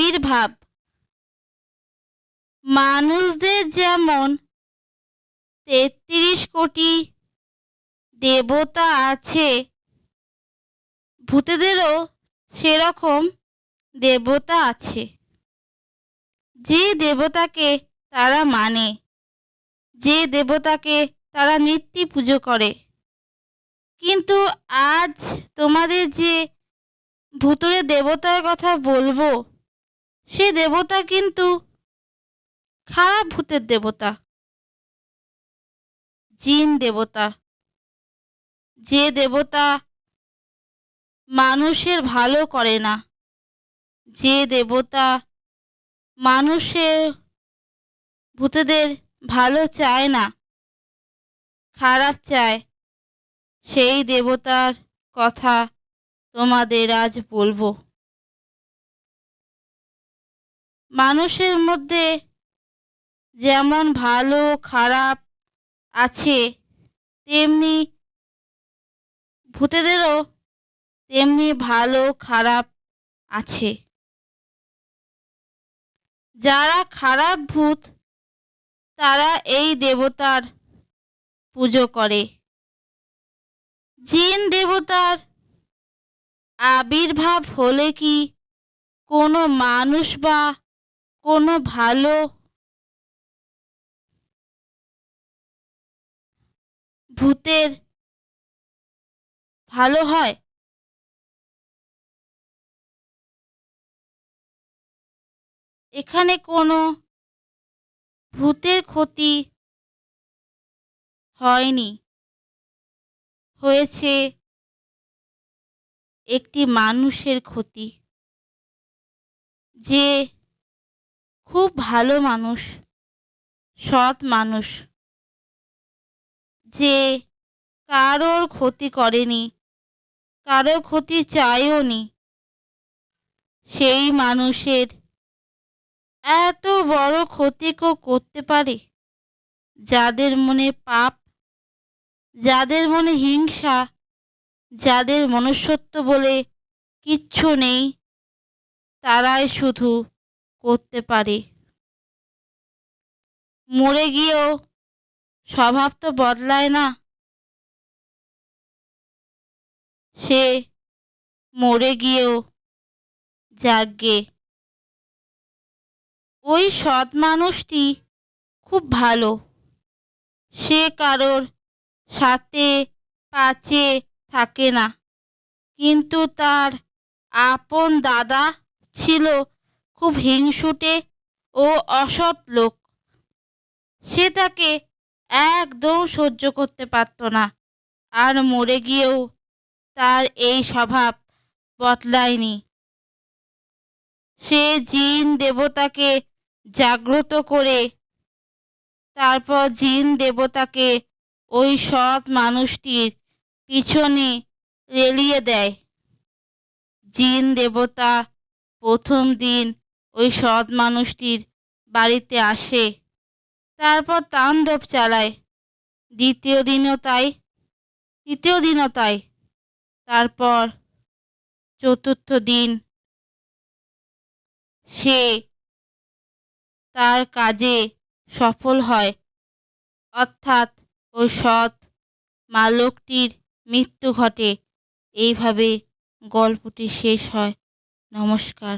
আবির্ভাব। মানুষদের যেমন ৩৩ কোটি দেবতা আছে, ভূতেদেরও সেরকম দেবতা আছে। যে দেবতাকে তারা মানে, যে দেবতাকে তারা নিত্যি পুজো করে। কিন্তু আজ তোমাদের যে ভূতুড়ে দেবতার কথা বলবো, সে দেবতা কিন্তু খারাপ ভূতের দেবতা, জিন দেবতা। যে দেবতা মানুষের ভালো করে না, যে দেবতা মানুষের ভূতেদের ভালো চায় না, খারাপ চায়, সেই দেবতার কথা তোমাদের আজ বলবো। মানুষের মধ্যে যেমন ভালো খারাপ আছে, তেমনি ভূতেদেরও তেমনি ভালো খারাপ আছে। যারা খারাপ ভূত, তারা এই দেবতার পুজো করে। জিন দেবতার আবির্ভাব হলে কি কোনো মানুষ বা কোনো ভালো ভূতের ভালো হয়? এখানে কোনো ভূতের ক্ষতি হয়নি, হয়েছে একটি মানুষের ক্ষতি। যে খুব ভালো মানুষ, সৎ মানুষ, যে কারোর ক্ষতি করেনি, কারোর ক্ষতি চায়ও নি, সেই মানুষের এত বড় ক্ষতি কেউ করতে পারে? যাদের মনে পাপ, যাদের মনে হিংসা, যাদের মনুষ্যত্ব বলে কিচ্ছু নেই, তারাই শুধু করতে পারে। মরে গিয়েও স্বভাব তো বদলায় না। সে মরে গিয়েও যাগ্গে ওই সৎ মানুষটি খুব ভালো। সে কারোর সাথে পাচে থাকে না, কিন্তু তার আপন দাদা ছিল খুব হিংসুটে ও অসৎ লোক। সে তাকে একদম সহ্য করতে পারত না, আর মরে গিয়েও তার এই স্বভাব বদলায়নি। সে জিন দেবতাকে জাগ্রত করে তারপর জিন দেবতাকে ওই সৎ মানুষটির পিছনে রেলিয়ে দেয়। জিন দেবতা প্রথম দিন ওই সৎ মানুষটির বাড়িতে আসে, তারপর তাণ্ডব চালায়। দ্বিতীয় দিনও তাই, তৃতীয় দিনও তাই, তারপর চতুর্থ দিন সে তার কাজে সফল হয়, অর্থাৎ ওই সৎ মালকটির মৃত্যু ঘটে। এইভাবে গল্পটি শেষ হয়। নমস্কার।